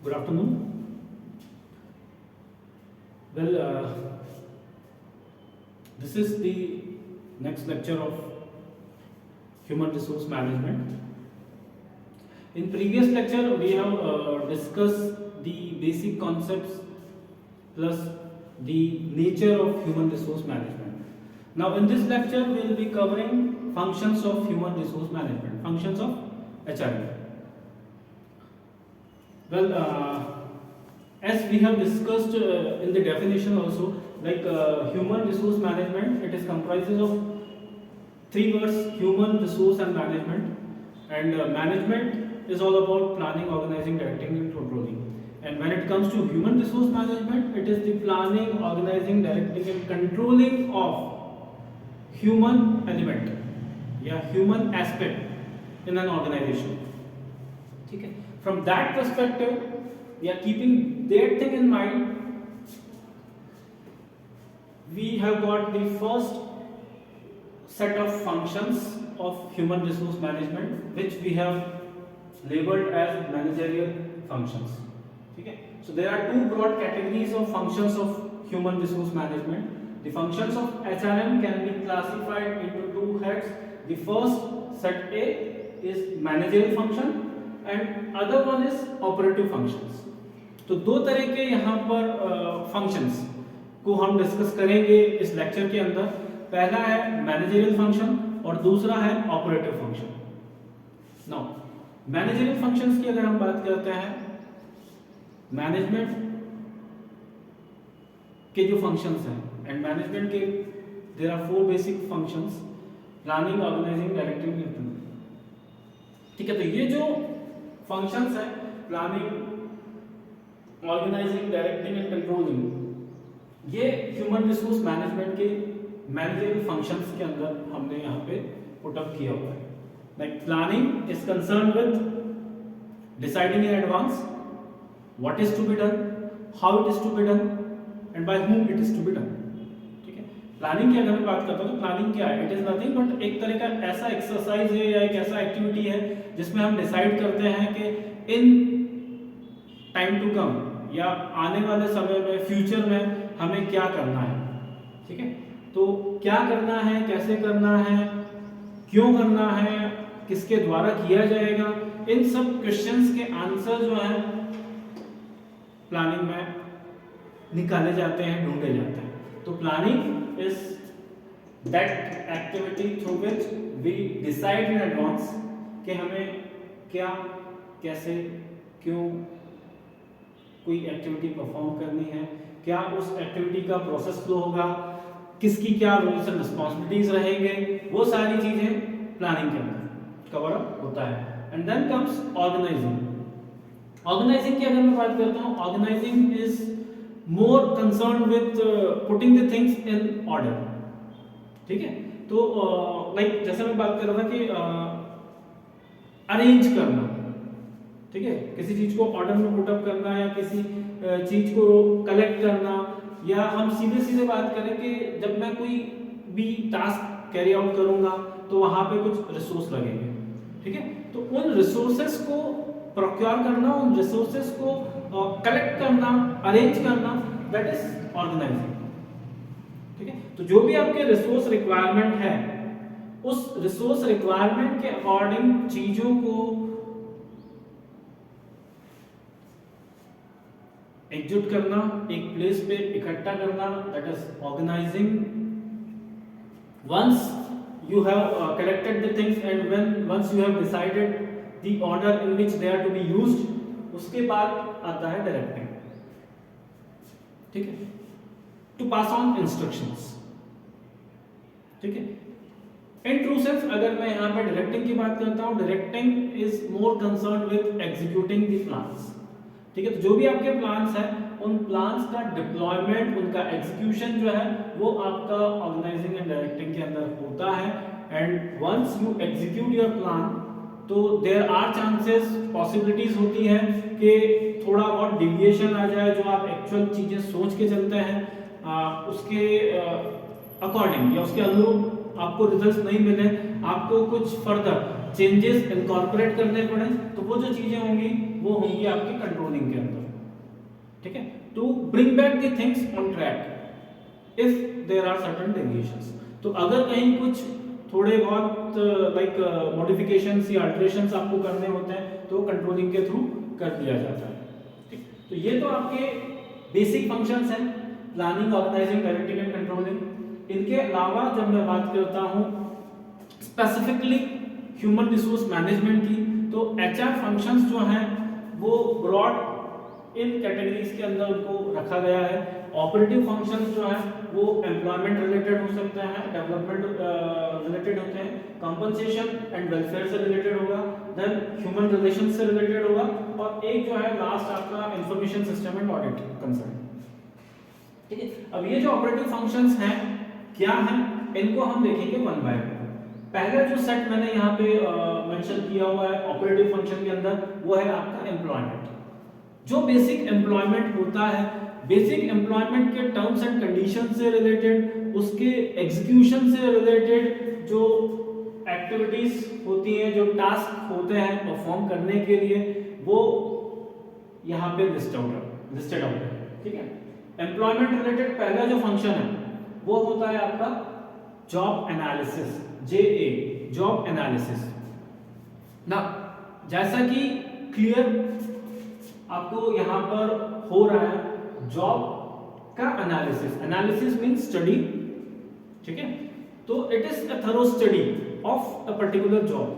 Good afternoon. Well, this is the next lecture of human resource management. In previous lecture, we have discussed the basic concepts plus the nature of human resource management. Now, in this lecture, we will be covering functions of human resource management, functions of HRM. Well, as we have discussed in the definition also, like human resource management, it is comprises of three words: human resource and management. And management is all about planning, organizing, directing, and controlling. And when it comes to human resource management, it is the planning, organizing, directing, and controlling of human element, human aspect in an organization. Okay. From that perspective, keeping that thing in mind, we have got the first set of functions of human resource management, which we have labeled as managerial functions. Okay. So there are two broad categories of functions of human resource management. The functions of HRM can be classified into two heads. The first set A is managerial function and other one is operative functions. तो दो तरह के यहाँ पर functions को हम discuss करेंगे इस लेक्चर के अंदर. पहला है मैनेजरियल फंक्शन और दूसरा है operative function. Now managerial functions की अगर हम बात करते हैं, मैनेजमेंट के जो फंक्शंस हैं, एंड मैनेजमेंट के there are four basic functions: planning, organising, directing, implementing. ठीक है. तो ये जो फंक्शंस हैं, planning, organising, directing and controlling, ये ह्यूमन रिसोर्स मैनेजमेंट के मैनेजरियल फंक्शंस के अंदर हमने यहाँ पे पुट अप किया हुआ है. Like planning is concern with deciding in advance what is to be done, how it is to be done and by whom it is to be done. ठीक है. प्लानिंग की अगर मैं बात करता हूँ तो प्लानिंग क्या है? इट इज नथिंग बट एक तरह का ऐसा एक्सरसाइज है या एक ऐसा एक्टिविटी है जिसमें हम डिसाइड करते हैं कि इन टाइम टू कम या आने वाले समय में, फ्यूचर में हमें क्या करना है. ठीक है. तो क्या करना है, कैसे करना है, क्यों करना है, किसके द्वारा किया जाएगा, इन सब क्वेश्चंस के आंसर जो हैं प्लानिंग में निकाले जाते हैं, ढूंढे जाते हैं. तो planning is that activity through which we decide in advance कि हमें क्या, कैसे, क्यों कोई एक्टिविटी परफॉर्म करनी है, क्या उस एक्टिविटी का प्रोसेस फ्लो होगा, किसकी क्या रोल्स एंड रिस्पांसिबिलिटीज रहेंगे, वो सारी चीजें प्लानिंग के अंदर कवर अप होता है. And then comes organising. Organising की अगर मैं बात करता हूँ, organising is more concern with putting the things in order. ठीक है. तो लाइक जैसे मैं बात कर रहा था कि अरेंज करना. ठीक है. किसी चीज को ऑर्डर में पुट अप करना या किसी चीज को कलेक्ट करना, या हम सीधे सीधे बात करें कि जब मैं कोई भी टास्क कैरी आउट करूंगा तो वहां पे कुछ रिसोर्स लगेंगे. ठीक है. तो उन रिसोर्सेस को प्रोक्योर करना, उन रिसोर्सेस को कलेक्ट करना, अरेंज करना, दैट इज ऑर्गेनाइजिंग. ठीक है. तो जो भी आपके रिसोर्स रिक्वायरमेंट है, उस रिसोर्स रिक्वायरमेंट के अकॉर्डिंग चीजों को एग्जीक्यूट करना, एक प्लेस पे इकट्ठा करना, that is organising. Once you have collected the things and once you have decided the order in which they are to be used, उसके बाद आता है डायरेक्टिंग. ठीक है. to pass on instructions. ठीक है. इन ट्रू सेंस अगर मैं यहाँ पे डायरेक्टिंग की बात करता हूँ, directing is more concern with executing the plans. ठीक है. तो जो भी आपके प्लान्स हैं, उन प्लान्स का डिप्लॉयमेंट, उनका एग्जीक्यूशन जो है वो आपका ऑर्गेनाइजिंग एंड डायरेक्टिंग के अंदर होता है. And once you execute your plan, तो देयर आर चांसेस, पॉसिबिलिटीज होती है कि थोड़ा बहुत डिविएशन आ जाए. जो आप एक्चुअल चीजें सोच के चलते हैं उसके अकॉर्डिंग या उसके अनुरूप आपको रिजल्ट्स नहीं मिले, आपको कुछ फर्दर चेंजेस इनकॉर्पोरेट करने पड़े तो वो जो चीजें होंगी वो होंगी आपके कंट्रोलिंग के अंदर, ठीक है। To bring back the things on track if there are certain deviations, तो अगर कहीं कुछ थोड़े बहुत लाइक मॉडिफिकेशंस या अल्टरेशंस आपको करने होते हैं तो कंट्रोलिंग के थ्रू कर दिया जाता है, ठीक। तो ये तो आपके बेसिक फंक्शंस हैं, planning, organising, directing and controlling. इनके अलावा जब मैं बात करता हूँ स्पेसिफिकली ह्यूमन रिसोर्स मैनेजमेंट की, तो एचआर फंक्शंस जो हैं वो ब्रॉड इन कैटेगरीज के अंदर उनको रखा गया है। ऑपरेटिव फंक्शंस जो हैं वो एम्प्लॉयमेंट रिलेटेड हो सकते हैं, डेवलपमेंट रिलेटेड होते हैं, कंपनसेशन एंड वेलफेयर से रिलेटेड होगा, देन ह्यूमन रिलेशन से रिलेटेड होगा, और एक जो है लास्ट आपका information system and audit concern, ठीक है। अब ये जो ऑपरेटिव फंक्शंस हैं क्या हैं, इनको हम देखेंगे वन बाय वन। पहला जो सेट मैंने यहाँ पे मेंशन किया हुआ है ऑपरेटिव फंक्शन के अंदर वो है आपका एम्प्लॉयमेंट। जो बेसिक एम्प्लॉयमेंट होता है, बेसिक एम्प्लॉयमेंट के टर्म्स एंड कंडीशन से रिलेटेड, उसके एग्जीक्यूशन से रिलेटेड जो एक्टिविटीज होती हैं, जो टास्क होते हैं परफॉर्म करने के लिए, वो यहाँ पे लिस्टेड आउट है, ठीक है। एम्प्लॉयमेंट रिलेटेड पहला जो फंक्शन है वो होता है आपका job analysis, JA, job analysis ना। जैसा कि क्लियर आपको यहां पर हो रहा है, जॉब का एनालिसिस, एनालिसिस मींस स्टडी, ठीक है। तो it is a thorough study of a particular job.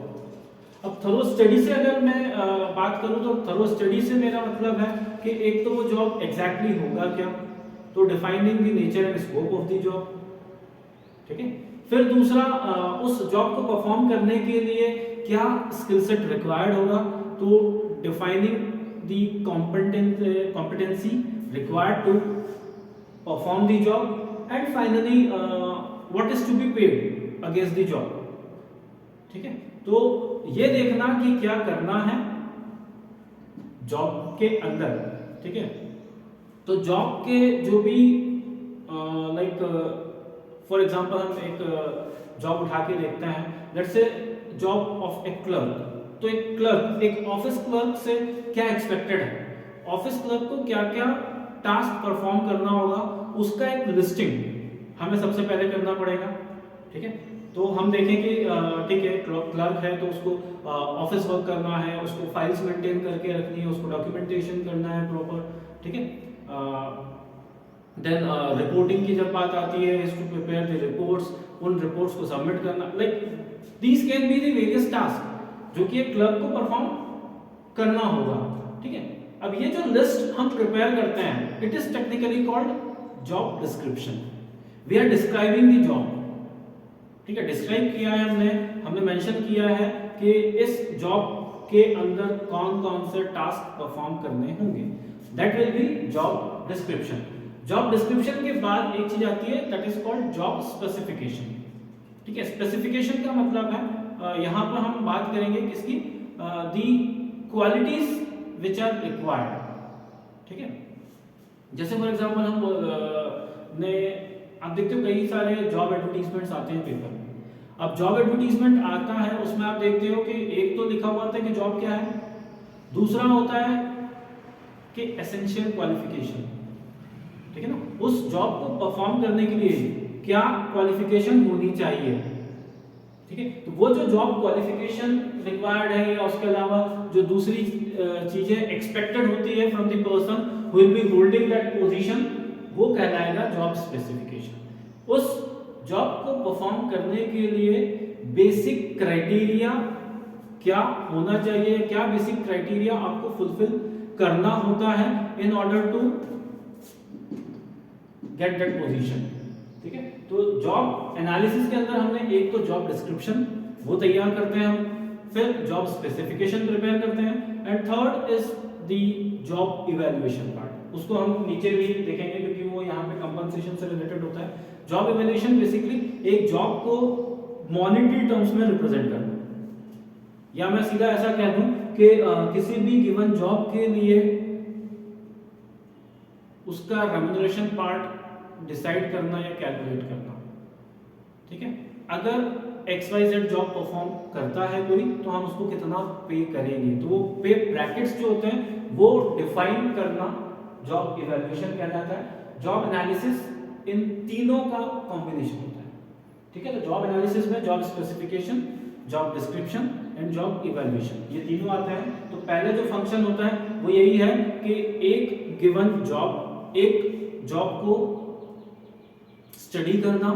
अब थरो स्टडी से अगर मैं बात करूं तो थरो स्टडी से मेरा मतलब है कि एक तो वो जॉब एग्जैक्टली होगा क्या, तो defining the nature and scope of the job, ठीक है। फिर दूसरा उस जॉब को परफॉर्म करने के लिए क्या स्किल सेट रिक्वायर्ड होगा, तो defining the competency required to perform the job, and finally what is to be paid against the job, ठीक है। तो ये देखना कि क्या करना है जॉब के अंदर, ठीक है। तो जॉब के जो भी लाइक फॉर एग्जांपल हम एक जॉब उठा के देखते हैं, let's say job of A clerk. तो एक क्लर्क, एक ऑफिस क्लर्क से क्या एक्सपेक्टेड है, ऑफिस क्लर्क को क्या क्या टास्क परफॉर्म करना होगा, उसका एक लिस्टिंग हमें सबसे पहले करना पड़ेगा, ठीक है। तो हम देखें कि ठीक है क्लर्क है तो उसको ऑफिस वर्क करना है, उसको फाइल्स मेंटेन करके रखनी है, उसको डॉक्यूमेंटेशन करना है प्रॉपर, ठीक है। देन रिपोर्टिंग की जब बात आती है, is to prepare the reports, उन रिपोर्ट्स को सबमिट करना, like these can be the various task जो कि एक क्लर्क को परफॉर्म करना होगा, ठीक है। अब ये जो लिस्ट हम प्रिपेयर करते हैं, it is technically called job description. We are describing the job, ठीक है। डिस्क्राइब किया है हमने मेंशन किया है कि इस जॉब के अंदर कौन कौन से टास्क परफॉर्म करने होंगे, that will be job description. Job description के बाद एक चीज आती है that is called job specification, ठीक है। स्पेसिफिकेशन का मतलब है यहां पर हम बात करेंगे किसकी, the qualities which are required, ठीक है। जैसे फॉर एग्जांपल हम ने आप देखते हो कई सारे जॉब एडवर्टीजमेंट्स आते हैं पेपर में। अब जॉब एडवर्टीजमेंट आता है, उसमें आप देखते हो कि एक तो लिखा हुआ था कि जॉब क्या है, दूसरा होता है कि एसेंशियल क्वालिफिकेशन, ठीक है ना। उस जॉब को परफॉर्म करने के लिए क्या क्वालिफिकेशन होनी चाहिए, ठीक है। तो वो जो जॉब क्वालिफिकेशन रिक्वायर्ड है या उसके अलावा जो दूसरी चीजें एक्सपेक्टेड होती है from the person who will be holding that position, वो कहलाएगा जॉब स्पेसिफिकेशन। उस जॉब को परफॉर्म करने के लिए बेसिक क्राइटेरिया क्या होना चाहिए, क्या बेसिक क्राइटेरिया आपको फुलफिल करना होता है in order to get that position, ठीक है। तो जॉब एनालिसिस के अंदर हमने एक तो जॉब डिस्क्रिप्शन वो तैयार करते हैं हम, फिर जॉब स्पेसिफिकेशन प्रिपेयर करते हैं, and third is the job evaluation part. उसको हम नीचे भी देखेंगे क्योंकि वो यहाँ पे कंपनसेशन से रिलेटेड होता है। जॉब इवैल्यूएशन बेसिकली एक जॉब को मॉनेटरी टर्म्स में रिप्रेजेंट करना, या मैं सीधा ऐसा कह दूं कि किसी भी गिवन जॉब के लिए उसका रेम्युनरेशन पार्ट डिसाइड करना या कैलकुलेट करना, ठीक है। अगर XYZ जॉब परफॉर्म करता है कोई, तो हम उसको कितना पे करेंगे। तो वो पे ब्रैकेट्स जो होते हैं वो डिफाइन करना जॉब इवैल्यूएशन कहलाता है। जॉब एनालिसिस इन तीनों का कॉम्बिनेशन होता है, ठीक है। तो जॉब एनालिसिस में job specification, job description and job evaluation, ये तीनों आते हैं। तो पहले जो फंक्शन होता है वो यही है कि एक गिवन जॉब, एक जॉब को स्टडी करना,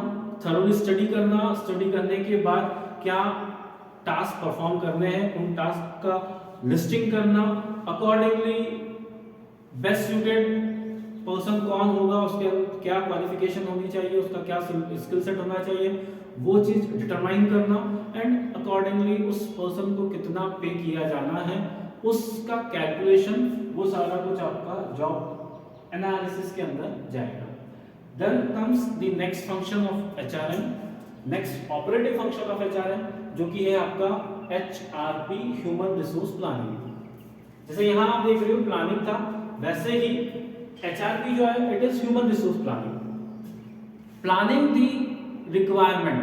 थरोली स्टडी करना, स्टडी करने के बाद क्या टास्क परफॉर्म करने हैं, उन टास्क का लिस्टिंग करना, अकॉर्डिंगली बेस्ट सूटेड पर्सन कौन होगा, उसके क्या क्वालिफिकेशन होनी चाहिए, उसका क्या स्किल सेट होना चाहिए, वो चीज डिटरमाइन करना, एंड अकॉर्डिंगली उस पर्सन को कितना पे किया जाना है उसका कैलकुलेशन, वो सारा कुछ आपका जॉब एनालिसिस के अंदर जाएगा। Then comes the next function of HRM, next operative function of HRM, जो कि है आपका HRP, ह्यूमन रिसोर्स प्लानिंग। जैसे यहाँ आप देख रहे हो प्लानिंग था, वैसे ही HRP जो है it is human resource planning. Planning the requirement,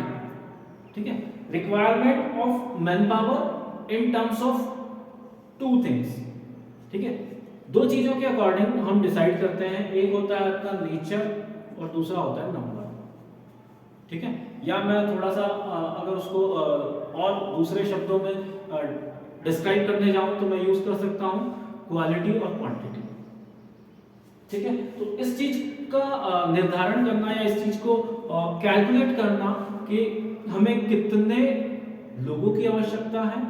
ठीक है, requirement of man power in terms of two things, ठीक है। दो चीजों के अकॉर्डिंग हम डिसाइड करते हैं, एक होता है आपका नेचर और दूसरा होता है नंबर, ठीक है। या मैं थोड़ा सा अगर उसको और दूसरे शब्दों में डिस्क्राइब करने जाऊं तो मैं यूज कर सकता हूं क्वालिटी और क्वांटिटी, ठीक है। तो इस चीज का निर्धारण करना या इस चीज को कैलकुलेट करना कि हमें कितने लोगों की आवश्यकता है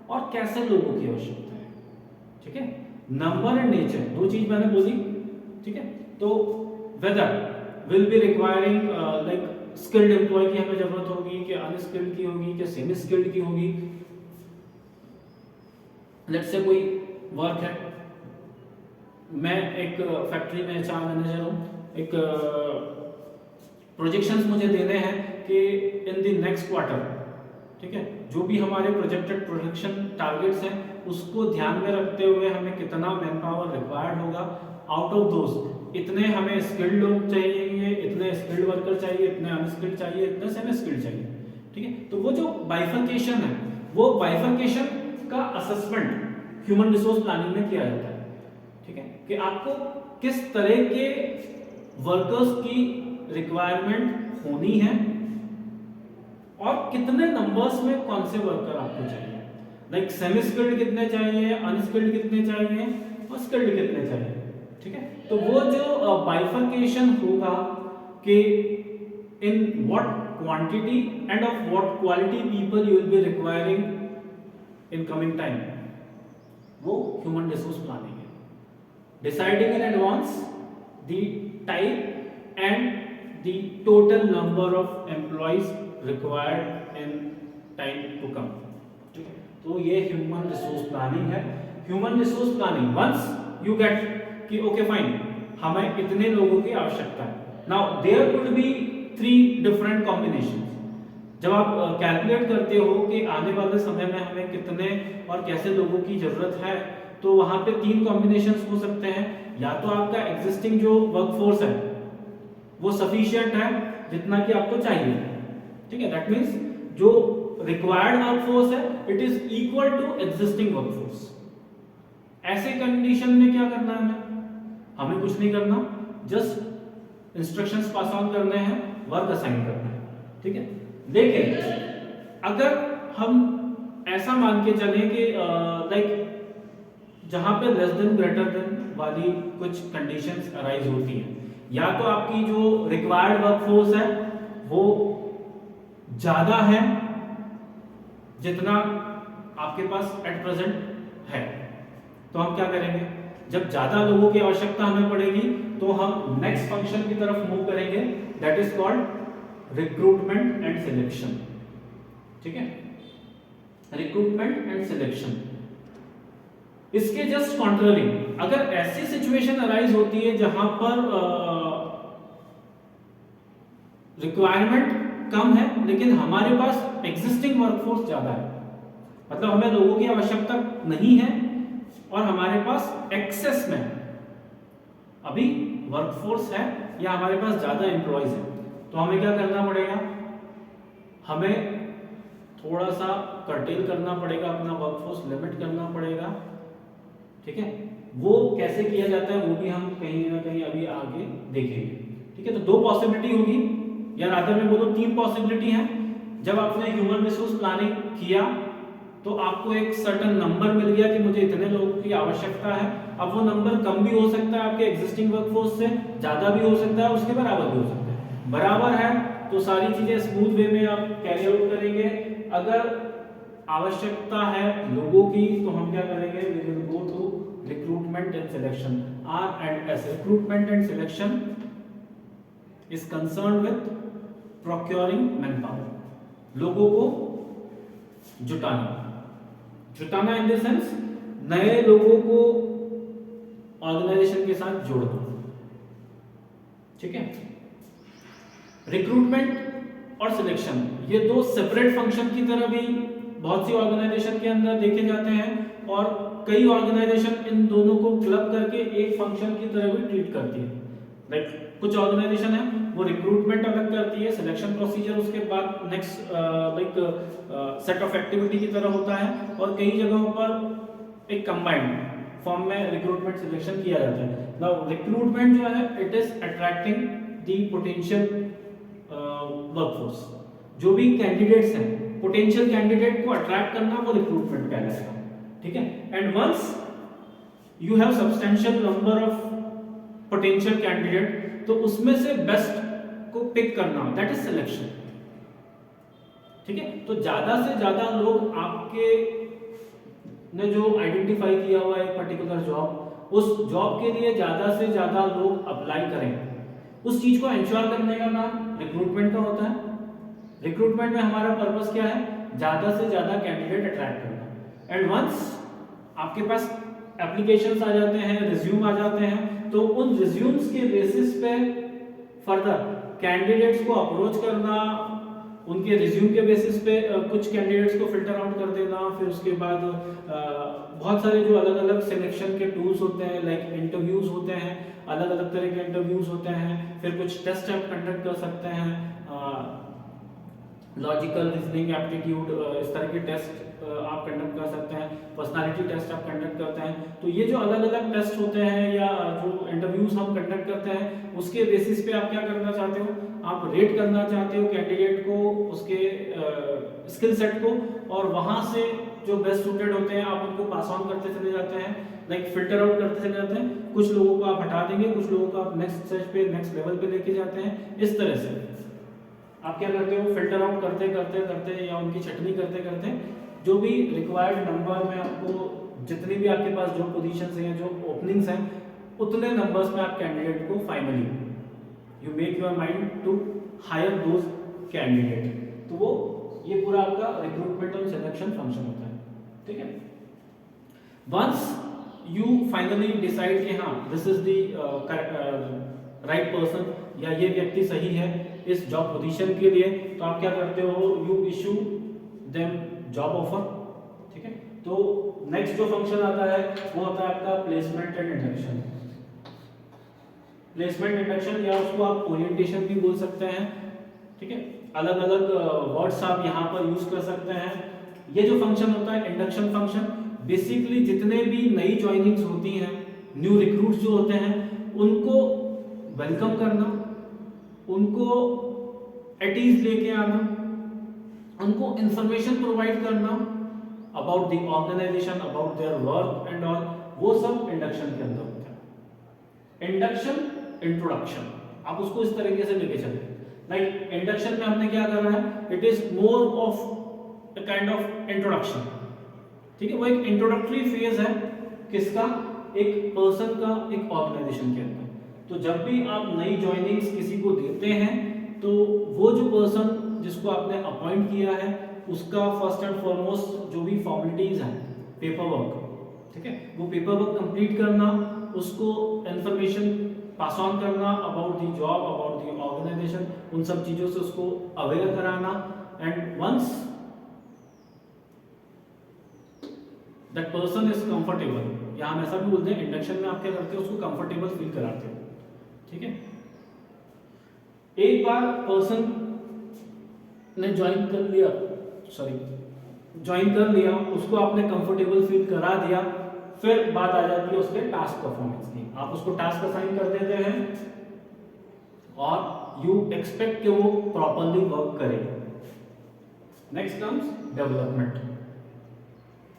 और कैसे लोगों की आवश्यकता है, ठीक है। नंबर एंड नेचर, दो चीज मैंने बोली, ठीक है। तो weather will be requiring like skilled employee की हमें जरूरत होगी कि अनस्किल्ड की होगी कि सेमी स्किल्ड की होगी। लेट्स से कोई वर्क है, मैं एक फैक्ट्री में HR मैनेजर हूँ, एक प्रोजेक्शंस मुझे देने हैं कि इन द नेक्स्ट क्वार्टर, ठीक है, जो भी हमारे प्रोजेक्टेड प्रोडक्शन टारगेट्स हैं उसको ध्यान में रखते हुए हमें कितना मैन पावर रिक्वायर्ड होगा, आउट ऑफ दोज इतने हमें स्किल्ड लोग चाहिए, इतने स्किल्ड वर्कर चाहिए, इतने अनस्किल्ड चाहिए, इतने सेमी स्किल्ड चाहिए, ठीक है। तो वो जो बाइफर्केशन है, वो बाइफर्केशन का असेसमेंट ह्यूमन रिसोर्स प्लानिंग में किया जाता है, ठीक है, कि आपको किस तरह के वर्कर्स की रिक्वायरमेंट होनी है और कितने नंबर्स में कौन से वर्कर आपको चाहिए, लाइक सेमी स्किल्ड कितने चाहिए, अनस्किल्ड कितने चाहिए और स्किल्ड कितने चाहिए, ठीक है। तो वो जो बाइफर्केशन होगा कि in what quantity and of what quality people you will be requiring in coming time, वो ह्यूमन रिसोर्स प्लानिंग है। Deciding in advance the type and the total number of employees required in time to come, ठीक है। तो ये human resource planning है। Human resource planning once you get कि okay fine हमें इतने लोगों की आवश्यकता है, now there could be 3 different combinations. जब आप कैलकुलेट करते हो कि आने वाले समय में हमें कितने और कैसे लोगों की जरूरत है, तो वहां पे 3 कॉम्बिनेशंस हो सकते हैं। या तो आपका एग्जिस्टिंग जो वर्कफोर्स है वो सफिशिएंट है जितना कि आपको चाहिए, ठीक है, दैट मींस जो रिक्वायर्ड वर्कफोर्स है it is equal to existing workforce. ऐसे कंडीशन में क्या करना है, हमें कुछ नहीं करना, जस्ट इंस्ट्रक्शंस पास ऑन करने हैं, वर्क असाइन करना है, ठीक है। लेकिन अगर हम ऐसा मान के चलें कि लाइक जहां पे लेस देन ग्रेटर देन वाली कुछ कंडीशंस अराइज होती हैं, या तो आपकी जो रिक्वायर्ड वर्कफोर्स है वो ज्यादा है जितना आपके पास एट प्रेजेंट है, तो हम क्या करेंगे, जब ज्यादा लोगों की आवश्यकता हमें पड़ेगी तो हम नेक्स्ट फंक्शन की तरफ मूव करेंगे, that is called recruitment and selection, ठीक है, रिक्रूटमेंट एंड सिलेक्शन। इसके जस्ट कॉन्ट्ररी, अगर ऐसी सिचुएशन अराइज होती है जहां पर रिक्वायरमेंट कम है लेकिन हमारे पास एग्जिस्टिंग वर्कफोर्स ज्यादा है, मतलब हमें लोगों की आवश्यकता नहीं है और हमारे पास एक्सेस में अभी वर्कफोर्स है या हमारे पास ज्यादा एम्प्लॉइज है, तो हमें क्या करना पड़ेगा, हमें थोड़ा सा कर्टेल करना पड़ेगा, अपना वर्कफोर्स लिमिट करना पड़ेगा, ठीक है। वो कैसे किया जाता है वो भी हम कहीं ना कहीं अभी आगे देखेंगे, ठीक है। तो दो पॉसिबिलिटी होगी, या रादर मैं बोलूं तीन पॉसिबिलिटी है। जब आपने ह्यूमन रिसोर्स प्लानिंग किया तो आपको एक सर्टेन नंबर मिल गया कि मुझे इतने लोगों की आवश्यकता है। अब वो नंबर कम भी हो सकता है आपके एग्जिस्टिंग वर्कफोर्स से, ज्यादा भी हो सकता है, उसके बराबर भी हो सकता है। बराबर है तो सारी चीजें स्मूथ वे में आप कैरी आउट करेंगे। अगर आवश्यकता है लोगों की तो हम क्या करेंगे, we will go to recruitment and selection, R&S, recruitment and selection is concern with procuring man power, लोगों को जुटाना इन द सेंस नए लोगों को ऑर्गेनाइजेशन के साथ जोड़ना, ठीक है। रिक्रूटमेंट और सिलेक्शन ये दो सेपरेट फंक्शन की तरह भी बहुत सी ऑर्गेनाइजेशन के अंदर देखे जाते हैं, और कई ऑर्गेनाइजेशन इन दोनों को क्लब करके एक फंक्शन की तरह भी ट्रीट करती है। लाइक कुछ ऑर्गेनाइजेशन है वो रिक्रूटमेंट अलग करती है, सिलेक्शन प्रोसीजर उसके बाद next like set of activity की तरह होता है, और कई जगहों पर एक कंबाइंड फॉर्म में रिक्रूटमेंट सिलेक्शन किया जाता है। नाउ रिक्रूटमेंट जो है it is attracting the potential workforce, जो भी कैंडिडेट्स हैं पोटेंशियल कैंडिडेट को अट्रैक्ट करना वो रिक्रूटमेंट कहलाएगा, ठीक है। And once you have substantial number of potential candidate तो उसमें से बेस्ट को पिक करना, दैट इज सिलेक्शन, ठीक है। तो ज्यादा से ज्यादा लोग आपके ने जो आइडेंटिफाई किया हुआ है एक पर्टिकुलर जॉब, उस जॉब के लिए ज्यादा से ज्यादा लोग अप्लाई करें, उस चीज को इंश्योर करने का काम रिक्रूटमेंट का होता है। रिक्रूटमेंट में हमारा पर्पस क्या है, ज्यादा से ज्यादा कैंडिडेट अट्रैक्ट करना। एंड वंस आपके पास एप्लीकेशंस आ जाते हैं, रिज्यूम आ जाते हैं, तो उन रिज्यूम्स के बेसिस पे फर्दर कैंडिडेट्स को अप्रोच करना, उनके रिज्यूम के बेसिस पे कुछ कैंडिडेट्स को फिल्टर आउट कर देना, फिर उसके बाद बहुत सारे जो अलग अलग सिलेक्शन के टूल्स होते हैं, लाइक इंटरव्यूज होते हैं, अलग अलग तरह के इंटरव्यूज होते हैं, फिर कुछ टेस्ट आप कंडक्ट कर सकते हैं, लॉजिकल रीजनिंग एप्टीट्यूड, इस तरह के टेस्ट आप कंडक्ट कर सकते हैं, पर्सनालिटी टेस्ट आप कंडक्ट करते हैं। तो ये जो अलग अलग टेस्ट होते हैं या जो इंटरव्यूज हम कंडक्ट करते हैं, उसके बेसिस पे आप क्या करना चाहते हो, आप रेट करना चाहते हो कैंडिडेट को, उसके स्किल सेट को, और वहां से जो बेस्ट सूटेड होते हैं आप उनको पास ऑन करते चले जाते हैं, लाइक फिल्टर आउट करते चले जाते हैं। कुछ लोगों को आप हटा देंगे, कुछ लोगों को आप नेक्स्ट स्टेज पे, नेक्स्ट लेवल पे लेके जाते हैं। इस तरह से आप क्या करते हो, फिल्टर आउट करते करते करते या उनकी छटनी करते करते जो भी रिक्वायर्ड नंबर में आपको, जितनी भी आपके पास जो पोजीशंस हैं, जो ओपनिंग्स हैं, उतने नंबर्स में आप कैंडिडेट को finally you make your mind to hire those candidate. तो वो ये पूरा आपका रिक्रूटमेंट और सिलेक्शन फंक्शन होता है, ठीक है। वंस यू फाइनली डिसाइड कि हाँ this is the right person, या ये व्यक्ति सही है इस जॉब पोजीशन के लिए, तो आप क्या करते हो, you issue them job offer, ठीक है। तो नेक्स्ट जो फंक्शन आता है वो होता है आपका placement and induction. Placement induction या उसको आप ओरिएंटेशन भी बोल सकते हैं, ठीक है। अलग अलग वर्ड्स आप यहाँ पर यूज कर सकते हैं। ये जो फंक्शन होता है इंडक्शन फंक्शन, बेसिकली जितने भी नई ज्वाइनिंग्स होती हैं, न्यू रिक्रूट्स जो होते हैं, उनको वेलकम करना, उनको एट ईज लेके आना, उनको इंफॉर्मेशन प्रोवाइड करना about the organization, about their work and all, वो सब इंडक्शन के अंदर होता है। इंडक्शन, इंट्रोडक्शन, आप उसको इस तरीके से लेके चले। लाइक इंडक्शन में हमने क्या करना है, it is more of a kind of introduction, ठीक है। वो एक इंट्रोडक्टरी फेज है, किसका, एक पर्सन का, एक ऑर्गेनाइजेशन के अंदर। तो जब भी आप नई ज्वाइनिंग्स किसी को देते हैं, तो वो जो पर्सन जिसको आपने अपॉइंट किया है, उसका फर्स्ट एंड फॉरमोस्ट जो भी फॉर्मेलिटीज हैं, पेपर वर्क, ठीक है, वो पेपर वर्क कंप्लीट करना, उसको इंफॉर्मेशन पास ऑन करना about the job, about the organization, उन सब चीजों से उसको अवेयर कराना। And once that person is comfortable, या हम ऐसा भी बोलते हैं इंडक्शन में आप क्या करते हो, उसको कंफर्टेबल फील कराते हो, ठीक है। एक बार पर्सन ने ज्वाइन कर लिया, ज्वाइन कर लिया, उसको आपने कंफर्टेबल फील करा दिया, फिर बात आ जाती है उसके टास्क परफॉर्मेंस की। आप उसको टास्क असाइन कर देते हैं और यू एक्सपेक्ट कि वो प्रॉपरली वर्क करे। Next comes development.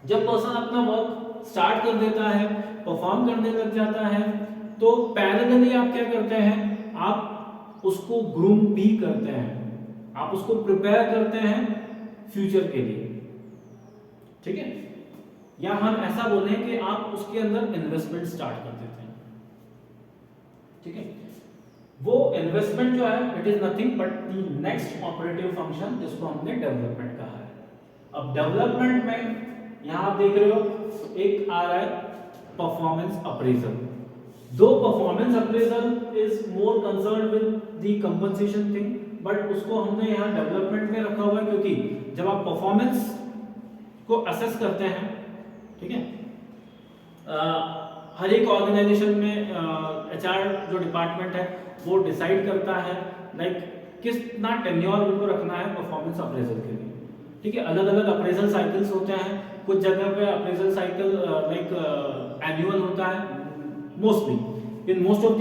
जब पर्सन अपना वर्क स्टार्ट कर देता है, परफॉर्म करने लग जाता है, तो पैरेलली आप क्या करते हैं, आप उसको ग्रूम भी करते हैं, आप उसको प्रिपेयर करते हैं फ्यूचर के लिए, ठीक है। या हम ऐसा बोलें कि आप उसके अंदर इन्वेस्टमेंट स्टार्ट कर देते हैं, ठीक है। वो इन्वेस्टमेंट जो है it is nothing but the next operative function, जिसको हमने डेवलपमेंट कहा है। अब डेवलपमेंट में यहां आप देख रहे हो एक आ रहा है परफॉर्मेंस अप्रेजल। दो performance appraisal is more concern with the compensation thing, but उसको हमने यहां डेवलपमेंट में रखा हुआ है, क्योंकि जब आप परफॉर्मेंस को असेस करते हैं, ठीक है, हर एक ऑर्गेनाइजेशन में एचआर जो डिपार्टमेंट है वो डिसाइड करता है लाइक कितना टेन्योर उनको रखना है परफॉर्मेंस अप्रेजल के लिए, ठीक है। अलग अलग अप्रेजल साइकिल्स होते हैं, कुछ जगह पे अप्रेजल साइकिल लाइक एनुअल होता है, mostly in most of the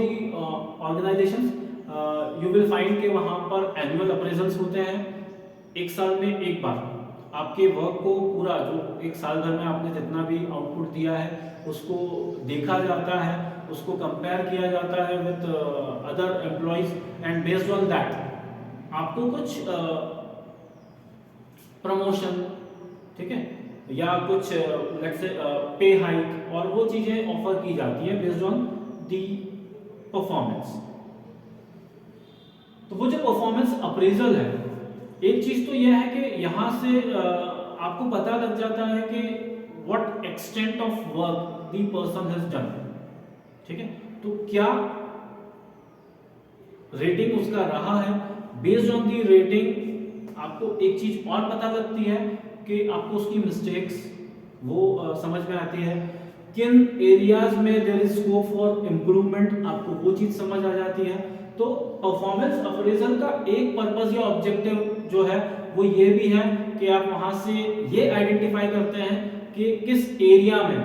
organisations you will find कि वहां पर एनुअल अप्रेजल्स होते हैं, एक साल में एक बार आपके वर्क को पूरा जो एक साल भर में आपने जितना भी आउटपुट दिया है उसको देखा जाता है, उसको कंपेयर किया जाता है with other employees, and based on that आपको कुछ प्रमोशन, ठीक है, या कुछ लेट्स से पे हाइक और वो चीजें ऑफर की जाती है बेस्ड ऑन दी परफॉर्मेंस। तो वो जो परफॉर्मेंस अप्रेजल है, एक चीज तो यह है कि यहां से आपको पता लग जाता है कि what extent of work the person has done, ठीक है। तो क्या रेटिंग उसका रहा है, बेस्ड ऑन दी रेटिंग आपको एक चीज और पता लगती है कि आपको उसकी मिस्टेक्स वो समझ में आती है, किन एरियाज में there is scope for improvement आपको वो चीज समझ आ जाती है। तो परफॉर्मेंस अप्रेजल का एक पर्पस या ऑब्जेक्टिव जो है वो ये भी है कि आप वहां से ये आइडेंटिफाई करते हैं कि किस एरिया में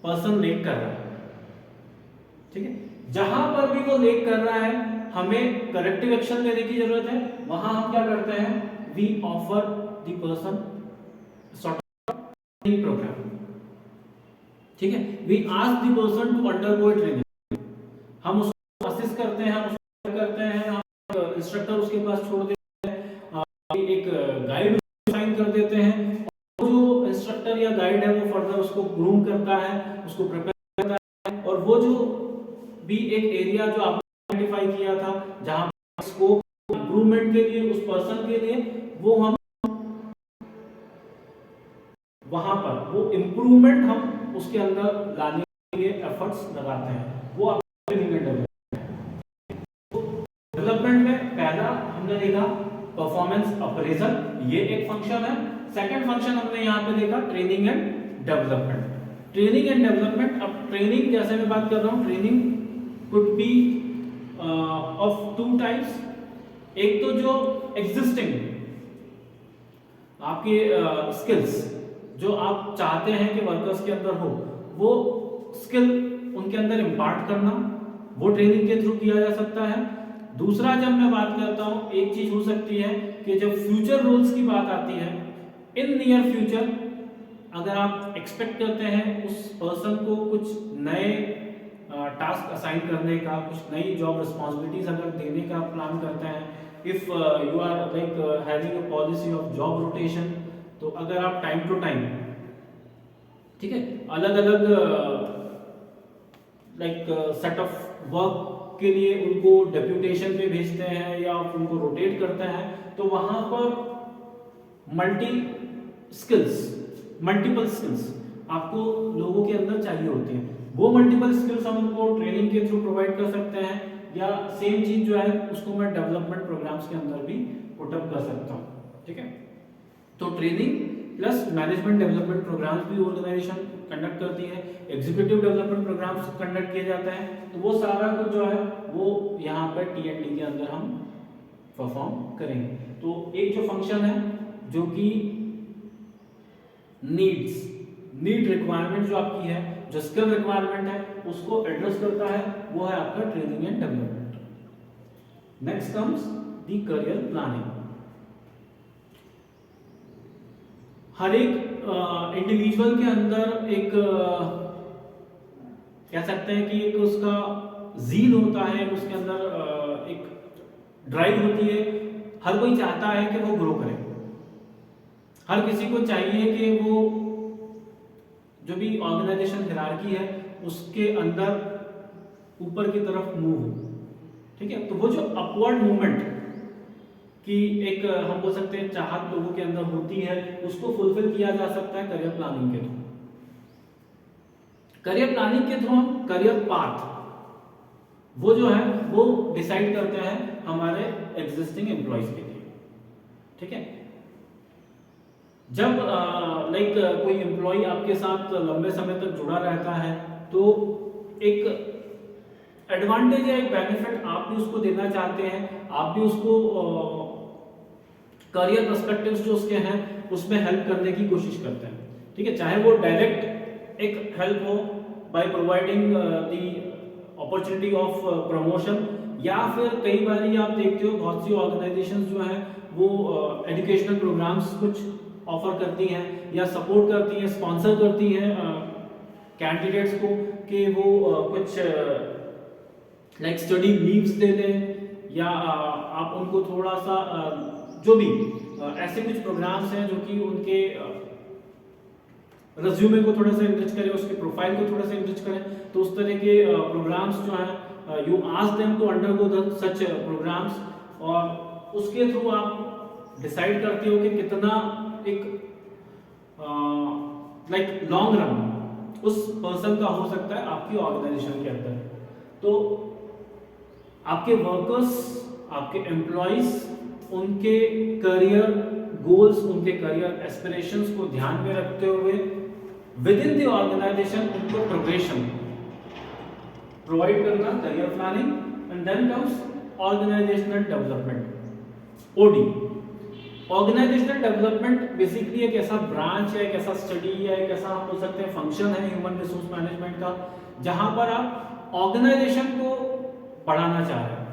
पर्सन लेक कर रहा है, ठीक है। जहां पर भी वो लेक कर रहा है हमें करेक्टिव एक्शन लेने की जरूरत है, वहां हम क्या करते हैं, we offer the person sort of training program, ठीक है। We ask the person to undergo training, हम उसको असिस्ट करते हैं, हम उसको करते हैं, हम इंस्ट्रक्टर उसके पास छोड़ देते हैं, एक गाइड साइन कर देते हैं, और जो इंस्ट्रक्टर या गाइड है वो फर्दर उसको ग्रूम करता है, उसको प्रिपेयर करता है, और वो जो भी एक एरिया जो आपने आइडेंटिफाई किया था जहां स्कोप इंप्रूवमेंट के लिए उस पर्सन के लिए, वो हम वहां पर वो इंप्रूवमेंट हम उसके अंदर लाने के लिए एफर्ट्स लगाते हैं, वो डेवलपमेंट में पहला हमने देखा परफॉर्मेंस अप्रेजल, ये एक फंक्शन है। सेकंड फंक्शन हमने यहाँ पे देखा training and development. Training and development, अब ट्रेनिंग जैसे मैं बात कर रहा हूँ, training could be of two types. एक तो जो एग्जिस्टिंग आपके स्किल्स जो आप चाहते हैं कि वर्कर्स के अंदर हो, वो स्किल उनके अंदर इम्पार्ट करना, वो ट्रेनिंग के थ्रू किया जा सकता है। दूसरा जब मैं बात करता हूं, एक चीज हो सकती है कि जब फ्यूचर रोल्स की बात आती है, इन नियर फ्यूचर अगर आप एक्सपेक्ट करते हैं उस पर्सन को कुछ नए टास्क असाइन करने का, कुछ नई जॉब रिस्पॉन्सिबिलिटीज अगर देने का प्लान करते हैं, if you are like having a policy of job rotation, तो अगर आप टाइम टू टाइम, ठीक है, अलग अलग लाइक सेट ऑफ वर्क के लिए उनको डेप्यूटेशन पे भेजते हैं या उनको रोटेट करते हैं, तो वहां पर मल्टीपल स्किल्स आपको लोगों के अंदर चाहिए होती है। वो मल्टीपल स्किल्स हम उनको ट्रेनिंग के थ्रू प्रोवाइड कर सकते हैं, या सेम चीज जो है उसको मैं डेवलपमेंट प्रोग्राम्स के अंदर भी पुट अप कर सकता हूँ, ठीक है। तो training plus management development programs भी ऑर्गेनाइजेशन कंडक्ट करती है, एग्जीक्यूटिव डेवलपमेंट प्रोग्राम्स कंडक्ट किए जाते हैं। तो वो सारा कुछ जो है वो यहाँ पर टीएनडी के अंदर हम परफॉर्म करेंगे। तो एक जो फंक्शन है जो कि नीड रिक्वायरमेंट जो आपकी है, जो स्किल रिक्वायरमेंट है, उसको एड्रेस करता है, वो है आपका training and development. Next comes the career planning. हर एक इंडिविजुअल के अंदर एक कह सकते हैं कि एक उसका जील होता है, उसके अंदर एक ड्राइव होती है। हर कोई चाहता है कि वो ग्रो करे, हर किसी को चाहिए कि वो जो भी ऑर्गेनाइजेशन हिरार्की है उसके अंदर ऊपर की तरफ मूव हो, ठीक है। तो वो जो अपवर्ड मूवमेंट की एक हम बोल सकते हैं चाहत लोगों के अंदर होती है, उसको फुलफिल किया जा सकता है करियर प्लानिंग के थ्रू। करियर प्लानिंग के थ्रू हम करियर पाथ वो जो है वो डिसाइड करते हैं हमारे एग्जिस्टिंग एम्प्लॉयज के लिए, ठीक है। जब लाइक कोई एम्प्लॉय आपके साथ लंबे समय तक जुड़ा रहता है तो एक एडवांटेज या एक बेनिफिट आप भी उसको देना चाहते हैं, आप भी उसको करियर पर्सपेक्टिव्स जो उसके हैं उसमें हेल्प करने की कोशिश करते हैं, ठीक है। चाहे वो डायरेक्ट एक हेल्प हो by providing the opportunity of promotion, या फिर कई बार आप देखते हो बहुत सी ऑर्गेनाइजेशंस जो हैं वो एजुकेशनल प्रोग्राम्स कुछ ऑफर करती हैं या सपोर्ट करती हैं, स्पॉन्सर करती हैं कैंडिडेट्स को कि वो कुछ लाइक स्टडी लीव्स दे दें, या आप उनको थोड़ा सा जो भी ऐसे कुछ प्रोग्राम्स हैं जो कि उनके रिज्यूमे को थोड़ा सा एनरिच करें, उसके प्रोफाइल को थोड़ा सा एनरिच करें। तो उस तरह के प्रोग्राम्स जो हैं you ask them to undergo such programs, और उसके थ्रू आप डिसाइड करते हो कि कितना एक लाइक लॉन्ग रन उस पर्सन का हो सकता है आपकी ऑर्गेनाइजेशन के अंदर। तो आपके वर्कर्स, आपके एम्प्लॉइज, उनके करियर गोल्स, उनके करियर एस्पिरेशंस को ध्यान में रखते हुए विद इन द ऑर्गेनाइजेशन उनको प्रोग्रेशन प्रोवाइड करना, career planning. And then comes organizational development, OD. Organizational development basically एक ऐसा ब्रांच है, एक ऐसा स्टडी है, एक ऐसा हम बोल सकते हैं फंक्शन है ह्यूमन रिसोर्स मैनेजमेंट का, जहां पर आप ऑर्गेनाइजेशन को बढ़ाना चाह रहे हैं,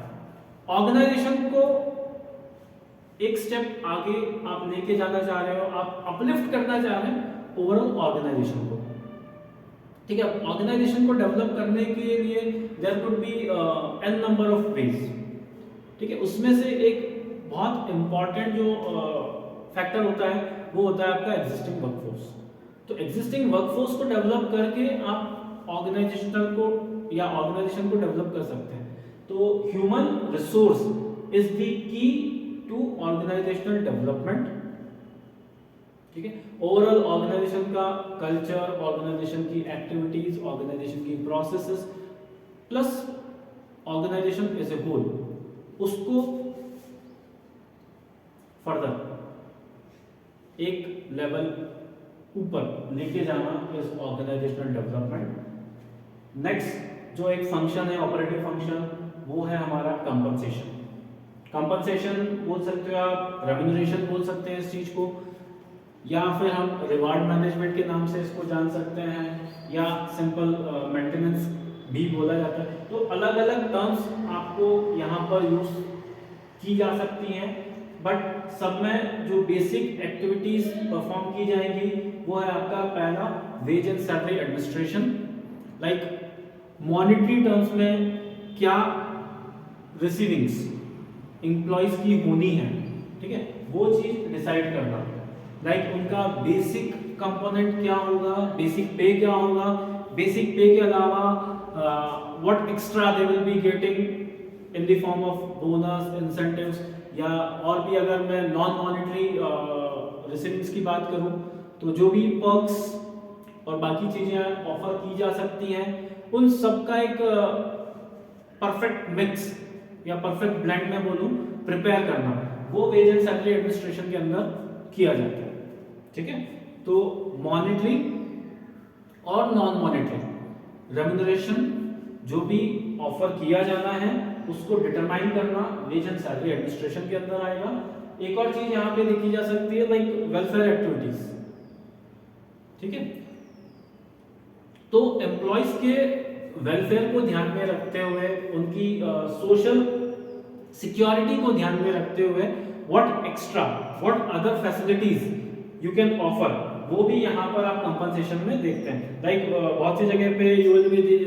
ऑर्गेनाइजेशन को एक स्टेप आगे आप लेके जाना चाह रहे हो, आप अपलिफ्ट करना चाह रहे हैं ओवरऑल ऑर्गेनाइजेशन को, ठीक है। ऑर्गेनाइजेशन को डेवलप करने के लिए there could be an number of ways, ठीक है। उसमें से एक बहुत इंपॉर्टेंट जो फैक्टर होता है वो होता है आपका एग्जिस्टिंग वर्कफोर्स। तो एग्जिस्टिंग वर्कफोर्स को डेवलप करके आप ऑर्गेनाइजेशन को या ऑर्गेनाइजेशन को डेवलप कर सकते हैं। तो human resource is the key to organizational development, ठीक है। ओवरऑल ऑर्गेनाइजेशन का कल्चर, ऑर्गेनाइजेशन की एक्टिविटीज, ऑर्गेनाइजेशन की processes plus organization as a whole, उसको फर्दर एक लेवल ऊपर लेके जाना इज ऑर्गेनाइजेशनल डेवलपमेंट। नेक्स्ट जो एक फंक्शन है, ऑपरेटिव फंक्शन, वो है हमारा कंपनसेशन। कंपनसेशन बोल सकते हो आप, रेम्यूनरेशन बोल सकते हैं इस चीज को, या फिर हम रिवार्ड मैनेजमेंट के नाम से इसको जान सकते हैं, या सिंपल मेंटेनेंस भी बोला जाता है। तो अलग अलग टर्म्स आपको यहाँ पर यूज की जा सकती हैं, बट सब में जो बेसिक एक्टिविटीज परफॉर्म की जाएंगी वो है आपका पहला wage and salary administration, like monetary terms में क्या रिसीविंग्स एम्प्लॉइज की होनी है, ठीक है, वो चीज डिसाइड करना, लाइक उनका बेसिक कंपोनेंट क्या होगा, बेसिक पे क्या होगा, बेसिक पे के अलावा what extra they will be getting in the form of bonus, incentives, या और भी अगर मैं नॉन मॉनेटरी रिसीविंग्स की बात करूं तो जो भी पर्क्स और बाकी चीजें ऑफर की जा सकती हैं, उन सब का एक परफेक्ट मिक्स या परफेक्ट ब्लेंड में बोलूं प्रिपेयर करना, वो वेज एंड सैलरी एडमिनिस्ट्रेशन के अंदर किया जाता है, ठीक है। तो मॉनेटरी और नॉन मॉनेटरी रेम्यूनरेशन जो भी ऑफर किया जाना है उसको डिटरमाइन करना वेज एंड सैलरी एडमिनिस्ट्रेशन के अंदर आएगा। एक और चीज यहाँ पे देखी जा सकती है लाइक वेलफेयर एक्टिविटीज, ठीक है। तो एम्प्लॉयज के वेलफेयर को ध्यान में रखते हुए, उनकी सोशल सिक्योरिटी को ध्यान में रखते हुए what other facilities you can offer, वो भी यहाँ पर आप कंपनसेशन में देखते हैं। लाइक बहुत सी जगह पे यू विल बी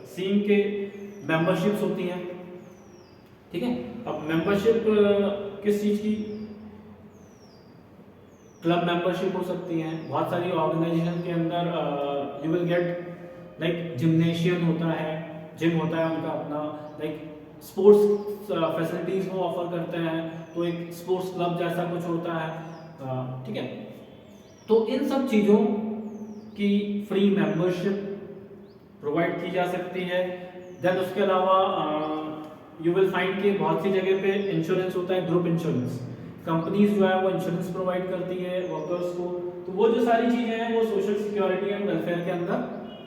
सीइंग के मेंबरशिप्स होती हैं, ठीक है। अब मेंबरशिप किस चीज की, क्लब मेंबरशिप हो सकती है। बहुत सारी ऑर्गेनाइजेशन के अंदर you will get like gymnasium होता है, जिम होता है उनका अपना, लाइक स्पोर्ट्स फैसिलिटीज वो ऑफर करते हैं, तो एक स्पोर्ट्स क्लब जैसा कुछ होता है, ठीक है। तो इन सब चीजों की फ्री मेंबरशिप प्रोवाइड की जा सकती है। देन उसके अलावा यू विल फाइंड कि बहुत सी जगह पे इंश्योरेंस होता है, ग्रुप इंश्योरेंस, कंपनीज जो है वो इंश्योरेंस प्रोवाइड करती है वर्कर्स को। तो वो जो सारी चीजें हैं वो सोशल सिक्योरिटी एंड वेलफेयर के अंदर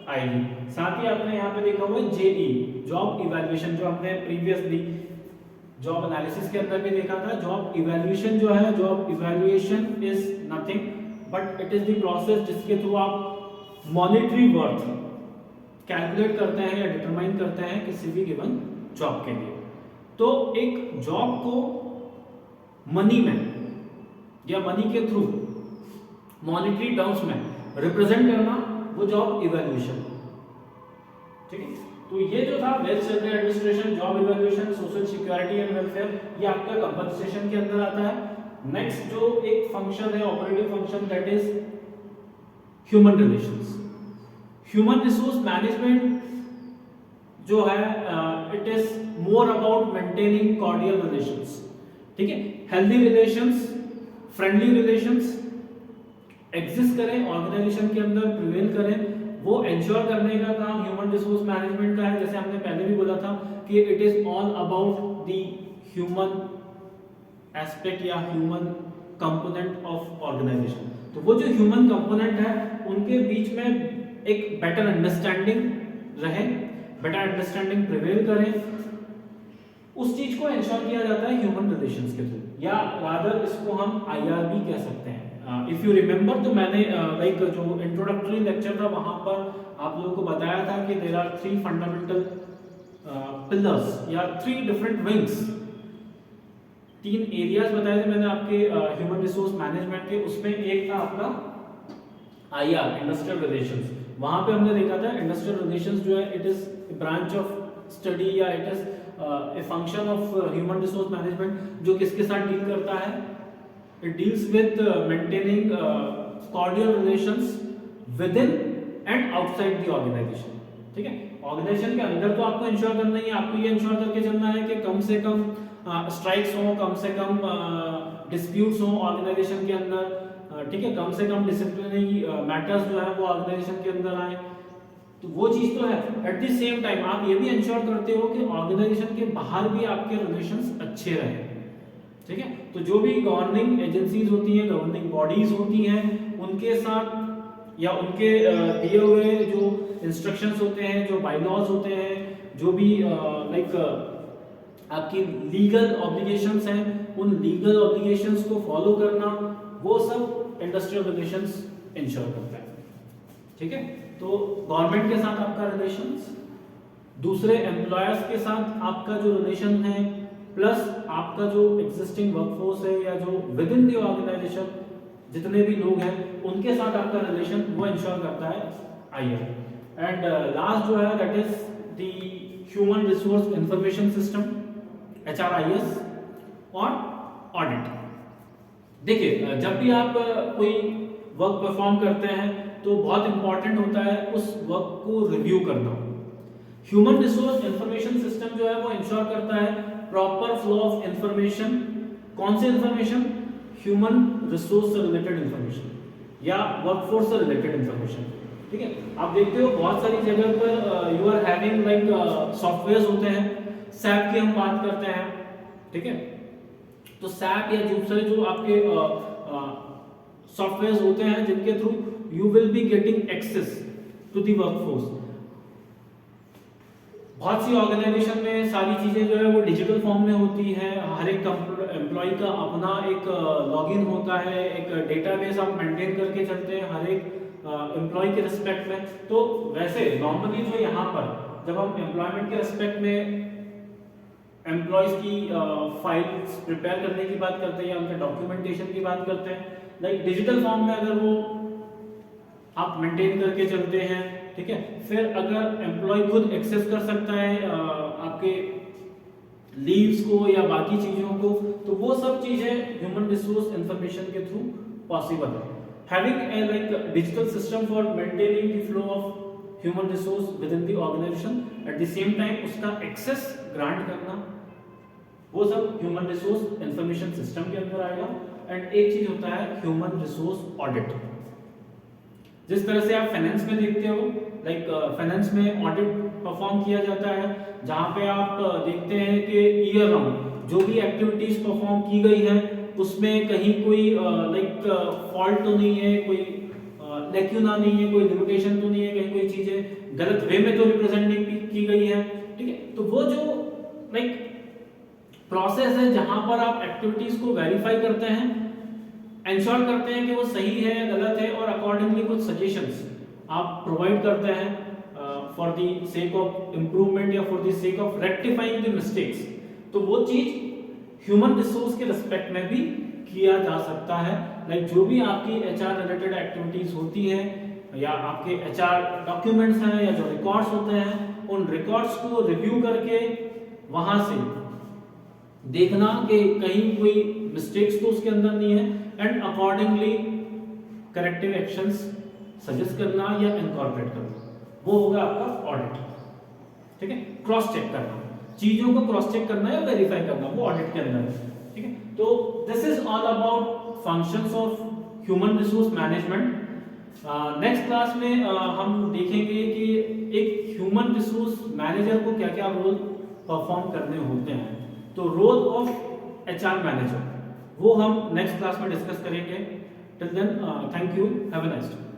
आएगी। साथ ही आपने यहाँ पे देखा हुआ है जेई, जॉब इवैल्यूएशन, जो हमने प्रीवियसली जॉब एनालिसिस के अंदर भी देखा था। जॉब इवैल्यूएशन जो है, job evaluation is nothing but it is the process जिसके थ्रू आप मॉनेटरी वर्थ कैलकुलेट करते हैं या डिटरमाइन करते हैं किसी भी गिवन जॉब के लिए। तो एक जॉब को मनी में या मनी के थ्रू मॉनेटरी टर्म्स में रिप्रेजेंट करना, वो जॉब इवैल्यूएशन, ठीक है। तो ये जो था wage salary administration, job evaluation, social security and welfare, ये आपका कंपनसेशन के अंदर आता है। नेक्स्ट जो एक फंक्शन है, operative function, that is human relations. Human resource management जो है it is more about maintaining cordial relations, ठीक है। Healthy relations, friendly relations exist करें ऑर्गेनाइजेशन के अंदर, प्रिवेल करें, वो एंश्योर करने का काम ह्यूमन रिसोर्स मैनेजमेंट का है। जैसे हमने पहले भी बोला था कि it is all about the human aspect या ह्यूमन कंपोनेंट ऑफ ऑर्गेनाइजेशन। तो वो जो ह्यूमन कंपोनेंट है उनके बीच में एक बेटर अंडरस्टैंडिंग रहे, बेटर अंडरस्टैंडिंग प्रिवेल करे, उस चीज को एंश्योर किया जाता है ह्यूमन रिलेशंस के थ्रू, या रादर इसको हम आईआर भी कह सकते हैं। इफ यू रिमेंबर, तो मैंने लाइक जो इंट्रोडक्टरी लेक्चर था वहां पर आप लोगों को बताया था कि देयर आर 3 फंडामेंटल पिलर्स या 3 डिफरेंट विंग्स, 3 एरियाज बताए थे मैंने आपके ह्यूमन रिसोर्स मैनेजमेंट के। उसमें एक था आपका आईआर, इंडस्ट्रियल रिलेशंस। वहां पे हमने देखा था इंडस्ट्रियल रिलेशंस जो है it is branch of study या it is a function of human resource management जो किसके साथ डील करता है, it deals with maintaining cordial relations with in and outside the organisation, ठीक है। ऑर्गेनाइजेशन के अंदर तो आपको इंश्योर करना ही है, आपको ये इंश्योर करके चलना है कि कम से कम स्ट्राइक्स हो, कम से कम डिस्प्यूट्स हो ऑर्गेनाइजेशन के अंदर, ठीक है, कम से कम डिसिप्लिनरी मैटर्स जो है वो ऑर्गेनाइजेशन के अंदर आए। तो वो चीज तो है। एट द सेम टाइम आप ये भी इंश्योर करते हो कि ऑर्गेनाइजेशन के बाहर भी आपके रिलेशंस अच्छे रहे, ठीक है। तो जो भी गवर्निंग एजेंसीज होती हैं, गवर्निंग बॉडीज होती हैं, उनके साथ या उनके दिए हुए जो इंस्ट्रक्शंस होते हैं, जो बायलॉज होते हैं, जो भी लाइक आपकी लीगल ऑब्लिगेशंस हैं, उन लीगल ऑब्लिगेशंस को फॉलो करना, वो सब इंडस्ट्रियल रिलेशंस इंश्योर करता है, ठीक है। तो गवर्नमेंट के साथ आपका रिलेशंस, दूसरे एम्प्लॉयर्स के साथ आपका जो रिलेशन है, प्लस आपका जो एग्जिस्टिंग वर्कफोर्स है या जो विद इन द ऑर्गेनाइजेशन जितने भी लोग हैं उनके साथ आपका रिलेशन, वो इंश्योर करता है आईआर। एंड लास्ट जो है that is the human resource information system, HRIS, और ऑडिट। देखिए जब भी आप कोई वर्क परफॉर्म करते हैं तो बहुत इंपॉर्टेंट होता है उस वर्क को रिव्यू करना। ह्यूमन रिसोर्स इंफॉर्मेशन सिस्टम जो है वो इंश्योर करता है प्रॉपर फ्लो ऑफ इंफॉर्मेशन। कौन से इंफॉर्मेशन? ह्यूमन रिसोर्स से रिलेटेड इंफॉर्मेशन या वर्कफोर्स से रिलेटेड इंफॉर्मेशन, ठीक है। आप देखते हो बहुत सारी जगह पर you are having like softwares होते हैं, सैप की हम बात करते हैं, ठीक है। तो सैप या दूसरे जो आपके सॉफ्टवेयर्स होते हैं जिनके through you will be getting access to the workforce. बहुत सी ऑर्गेनाइजेशन में सारी चीज़ें जो है वो डिजिटल फॉर्म में होती है, हर एक एम्प्लॉय का अपना एक लॉगिन होता है, एक डेटाबेस आप मेंटेन करके चलते हैं हर एक एम्प्लॉय के रिस्पेक्ट में। तो वैसे नॉर्मली जो यहाँ पर जब हम एम्प्लॉयमेंट के रिस्पेक्ट में एम्प्लॉयज की फाइल्स प्रिपेयर करने की बात करते हैं या उनके डॉक्यूमेंटेशन की बात करते हैं, लाइक डिजिटल फॉर्म में अगर वो आप मेंटेन करके चलते हैं, ठीक है। फिर अगर एम्प्लॉय खुद एक्सेस कर सकता है आपके लीव्स को या बाकी चीजों को, तो वो सब चीजें ह्यूमन रिसोर्स इंफॉर्मेशन के थ्रू पॉसिबल है। Having a like digital system for maintaining the flow of human resource within the organization, at the same time उसका एक्सेस ग्रांट करना, वो सब ह्यूमन रिसोर्स इंफॉर्मेशन सिस्टम के अंदर आएगा। And एक चीज होता है ह्यूमन रिसोर्स ऑडिट। जिस तरह से आप फाइनेंस में देखते हो, लाइक फाइनेंस में ऑडिट परफॉर्म किया जाता है, जहां पे आप देखते हैं कि ईयर राउंड जो भी एक्टिविटीज परफॉर्म की गई है उसमें कहीं कोई लाइक फॉल्ट तो नहीं है, कोई लेक्यूना नहीं है, कोई लिमिटेशन तो नहीं है, कहीं कोई चीजें गलत वे में तो रिप्रेजेंट नहीं की गई है, ठीक है। तो वो जो लाइक प्रोसेस है जहां पर आप एक्टिविटीज को वेरीफाई करते हैं, इंश्योर करते हैं कि वो सही है या गलत है, और अकॉर्डिंगली कुछ सजेशंस आप प्रोवाइड करते हैं for the sake of improvement या for the sake of rectifying the mistakes. तो वो चीज ह्यूमन रिसोर्स के रिस्पेक्ट में भी किया जा सकता है। लाइक जो भी आपकी एचआर रिलेटेड एक्टिविटीज होती है या आपके एचआर डॉक्यूमेंट्स हैं या जो रिकॉर्ड्स होते हैं, उन रिकॉर्ड्स को रिव्यू करके वहां से देखना कि कहीं कोई मिस्टेक्स तो उसके अंदर नहीं है, and accordingly corrective actions suggest करना या इनकॉर्पोरेट करना, वो होगा आपका ऑडिट, ठीक है। क्रॉस चेक करना, चीजों को क्रॉस चेक करना या वेरीफाई करना, वो ऑडिट के अंदर है, ठीक है। तो this is all about functions of human resource management. Next class में हम देखेंगे कि एक ह्यूमन रिसोर्स मैनेजर को क्या क्या रोल परफॉर्म करने होते हैं। तो रोल ऑफ एचआर मैनेजर वो हम नेक्स्ट क्लास में डिस्कस करेंगे। Till then thank you, have a nice day.